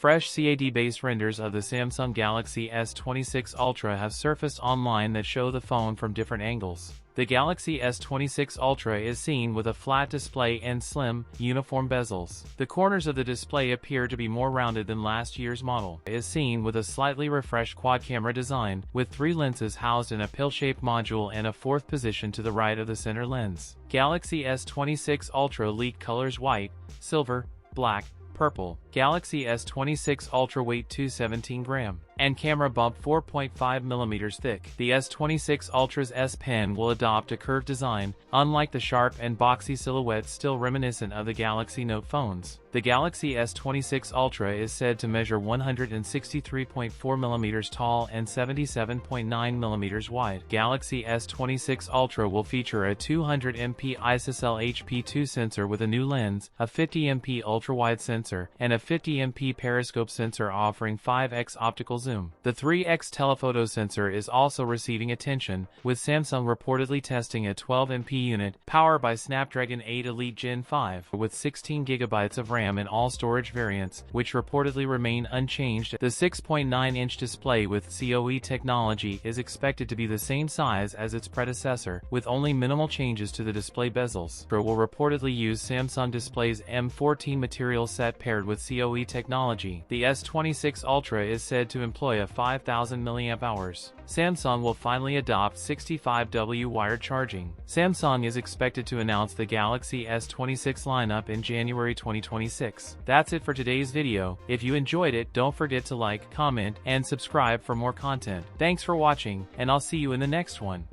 Fresh CAD-based renders of the Samsung Galaxy S26 Ultra have surfaced online that show the phone from different angles. The Galaxy S26 Ultra is seen with a flat display and slim, uniform bezels. The corners of the display appear to be more rounded than last year's model. It is seen with a slightly refreshed quad-camera design, with 3 lenses housed in a pill-shaped module and a 4th position to the right of the center lens. Galaxy S26 Ultra leaked colors white, silver, black, purple. Galaxy S26 Ultra weight 217 gram, and camera bump 4.5mm thick. The S26 Ultra's S Pen will adopt a curved design, unlike the sharp and boxy silhouette still reminiscent of the Galaxy Note phones. The Galaxy S26 Ultra is said to measure 163.4mm tall and 77.9mm wide. Galaxy S26 Ultra will feature a 200MP ISOCELL HP2 sensor with a new lens, a 50MP ultra-wide sensor, and a 50MP periscope sensor offering 5x optical zoom. The 3x telephoto sensor is also receiving attention, with Samsung reportedly testing a 12MP unit powered by Snapdragon 8 Elite Gen 5 with 16GB of RAM in all storage variants, which reportedly remain unchanged. The 6.9-inch display with COE technology is expected to be the same size as its predecessor, with only minimal changes to the display bezels. It will reportedly use Samsung Display's M14 material set paired with COE technology. The S26 Ultra is said to employ a 5000 mAh. Samsung will finally adopt 65W wired charging. Samsung is expected to announce the Galaxy S26 lineup in January 2026. That's it for today's video. If you enjoyed it, don't forget to like, comment, and subscribe for more content. Thanks for watching, and I'll see you in the next one.